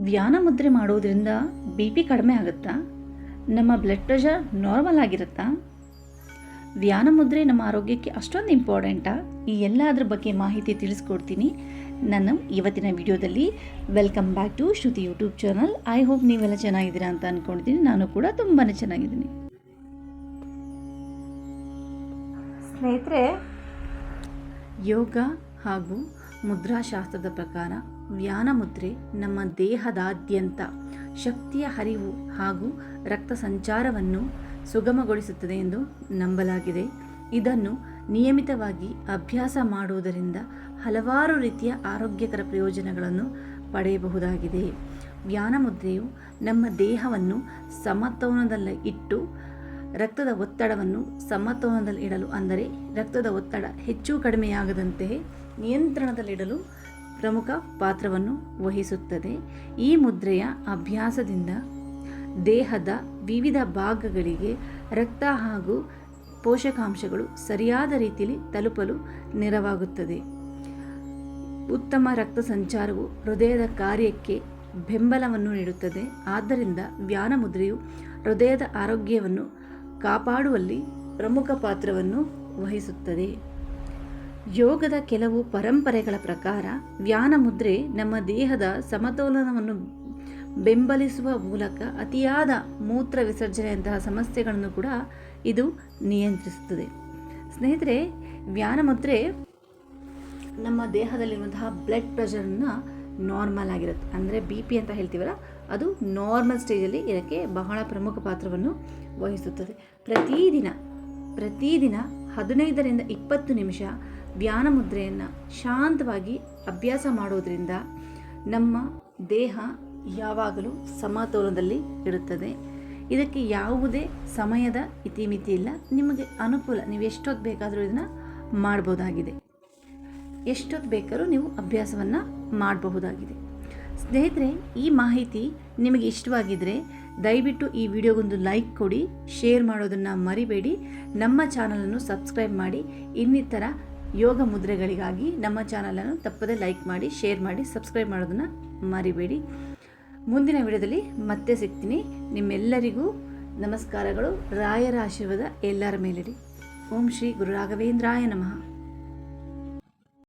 ಧ್ಯಾನ ಮುದ್ರೆ ಮಾಡೋದ್ರಿಂದ ಬಿ ಪಿ ಕಡಿಮೆ ಆಗುತ್ತಾ? ನಮ್ಮ ಬ್ಲಡ್ ಪ್ರೆಷರ್ ನಾರ್ಮಲ್ ಆಗಿರುತ್ತಾ? ಧ್ಯಾನ ಮುದ್ರೆ ನಮ್ಮ ಆರೋಗ್ಯಕ್ಕೆ ಅಷ್ಟೊಂದು ಇಂಪಾರ್ಟೆಂಟಾ? ಈ ಎಲ್ಲದರ ಬಗ್ಗೆ ಮಾಹಿತಿ ತಿಳಿಸ್ಕೊಡ್ತೀನಿ ನಾನು ಇವತ್ತಿನ ವಿಡಿಯೋದಲ್ಲಿ. Welcome back to Shruti YouTube channel. I hope ನೀವೆಲ್ಲ ಚೆನ್ನಾಗಿದ್ದೀರಾ ಅಂತ ಅಂದ್ಕೊಳ್ತೀನಿ. ನಾನು ಕೂಡ ತುಂಬಾ ಚೆನ್ನಾಗಿದ್ದೀನಿ. ಸ್ನೇಹಿತರೆ, ಯೋಗ ಹಾಗೂ ಮುದ್ರಾಶಾಸ್ತ್ರದ ಪ್ರಕಾರ ಧ್ಯಾನ ಮುದ್ರೆ ನಮ್ಮ ದೇಹದಾದ್ಯಂತ ಶಕ್ತಿಯ ಹರಿವು ಹಾಗೂ ರಕ್ತ ಸಂಚಾರವನ್ನು ಸುಗಮಗೊಳಿಸುತ್ತದೆ ಎಂದು ನಂಬಲಾಗಿದೆ. ಇದನ್ನು ನಿಯಮಿತವಾಗಿ ಅಭ್ಯಾಸ ಮಾಡುವುದರಿಂದ ಹಲವಾರು ರೀತಿಯ ಆರೋಗ್ಯಕರ ಪ್ರಯೋಜನಗಳನ್ನು ಪಡೆಯಬಹುದಾಗಿದೆ. ಧ್ಯಾನ ಮುದ್ರೆಯು ನಮ್ಮ ದೇಹವನ್ನು ಸಮತೋಲನದಲ್ಲಿ ಇಟ್ಟು ರಕ್ತದ ಒತ್ತಡವನ್ನು ಸಮತೋಲನದಲ್ಲಿ ಇಡಲು, ಅಂದರೆ ರಕ್ತದ ಒತ್ತಡ ಹೆಚ್ಚು ಕಡಿಮೆಯಾಗದಂತೆ ನಿಯಂತ್ರಣದಲ್ಲಿಡಲು ಪ್ರಮುಖ ಪಾತ್ರವನ್ನು ವಹಿಸುತ್ತದೆ. ಈ ಮುದ್ರೆಯ ಅಭ್ಯಾಸದಿಂದ ದೇಹದ ವಿವಿಧ ಭಾಗಗಳಿಗೆ ರಕ್ತ ಹಾಗೂ ಪೋಷಕಾಂಶಗಳು ಸರಿಯಾದ ರೀತಿಯಲ್ಲಿ ತಲುಪಲು ನೆರವಾಗುತ್ತದೆ. ಉತ್ತಮ ರಕ್ತ ಸಂಚಾರವು ಹೃದಯದ ಕಾರ್ಯಕ್ಕೆ ಬೆಂಬಲವನ್ನು ನೀಡುತ್ತದೆ. ಆದ್ದರಿಂದ ಧ್ಯಾನ ಮುದ್ರೆಯು ಹೃದಯದ ಆರೋಗ್ಯವನ್ನು ಕಾಪಾಡುವಲ್ಲಿ ಪ್ರಮುಖ ಪಾತ್ರವನ್ನು ವಹಿಸುತ್ತದೆ. ಯೋಗದ ಕೆಲವು ಪರಂಪರೆಗಳ ಪ್ರಕಾರ ಧ್ಯಾನ ಮುದ್ರೆ ನಮ್ಮ ದೇಹದ ಸಮತೋಲನವನ್ನು ಬೆಂಬಲಿಸುವ ಮೂಲಕ ಅತಿಯಾದ ಮೂತ್ರ ವಿಸರ್ಜನೆಯಂತಹ ಸಮಸ್ಯೆಗಳನ್ನು ಕೂಡ ಇದು ನಿಯಂತ್ರಿಸುತ್ತದೆ. ಸ್ನೇಹಿತರೆ, ಧ್ಯಾನ ಮುದ್ರೆ ನಮ್ಮ ದೇಹದಲ್ಲಿರುವಂತಹ ಬ್ಲಡ್ ಪ್ರೆಷರನ್ನು ನಾರ್ಮಲ್ ಆಗಿರುತ್ತೆ, ಅಂದರೆ ಬಿ ಪಿ ಅಂತ ಹೇಳ್ತೀವಲ್ಲ, ಅದು ನಾರ್ಮಲ್ ಸ್ಟೇಜಲ್ಲಿ ಇದಕ್ಕೆ ಬಹಳ ಪ್ರಮುಖ ಪಾತ್ರವನ್ನು ವಹಿಸುತ್ತದೆ. ಪ್ರತಿದಿನ 15ರಿಂದ 20 ನಿಮಿಷ ಧ್ಯಾನ ಮುದ್ರೆಯನ್ನು ಶಾಂತವಾಗಿ ಅಭ್ಯಾಸ ಮಾಡೋದ್ರಿಂದ ನಮ್ಮ ದೇಹ ಯಾವಾಗಲೂ ಸಮತೋಲನದಲ್ಲಿ ಇರುತ್ತದೆ. ಇದಕ್ಕೆ ಯಾವುದೇ ಸಮಯದ ಇತಿಮಿತಿ ಇಲ್ಲ. ನಿಮಗೆ ಅನುಕೂಲ, ನೀವು ಎಷ್ಟೊತ್ತು ಬೇಕಾದರೂ ಇದನ್ನು ಮಾಡಬಹುದಾಗಿದೆ. ಎಷ್ಟೊತ್ತು ಬೇಕಾದ್ರೂ ನೀವು ಅಭ್ಯಾಸವನ್ನು ಮಾಡಬಹುದಾಗಿದೆ. ಸ್ನೇಹಿತರೆ, ಈ ಮಾಹಿತಿ ನಿಮಗೆ ಇಷ್ಟವಾಗಿದ್ದರೆ ದಯವಿಟ್ಟು ಈ ವಿಡಿಯೋಗೊಂದು ಲೈಕ್ ಕೊಡಿ, ಶೇರ್ ಮಾಡೋದನ್ನು ಮರಿಬೇಡಿ. ನಮ್ಮ ಚಾನಲನ್ನು ಸಬ್ಸ್ಕ್ರೈಬ್ ಮಾಡಿ. ಇನ್ನಿತರ ಯೋಗ ಮುದ್ರೆಗಳಿಗಾಗಿ ನಮ್ಮ ಚಾನಲನ್ನು ತಪ್ಪದೆ ಲೈಕ್ ಮಾಡಿ, ಶೇರ್ ಮಾಡಿ, ಸಬ್ಸ್ಕ್ರೈಬ್ ಮಾಡೋದನ್ನು ಮರಿಬೇಡಿ. ಮುಂದಿನ ವಿಡಿಯೋದಲ್ಲಿ ಮತ್ತೆ ಸಿಗ್ತೀನಿ. ನಿಮ್ಮೆಲ್ಲರಿಗೂ ನಮಸ್ಕಾರಗಳು. ರಾಯರ ಆಶೀರ್ವಾದ ಎಲ್ಲರ ಮೇಲಿಡಿ. ಓಂ ಶ್ರೀ ಗುರು ರಾಘವೇಂದ್ರಾಯ ನಮಃ.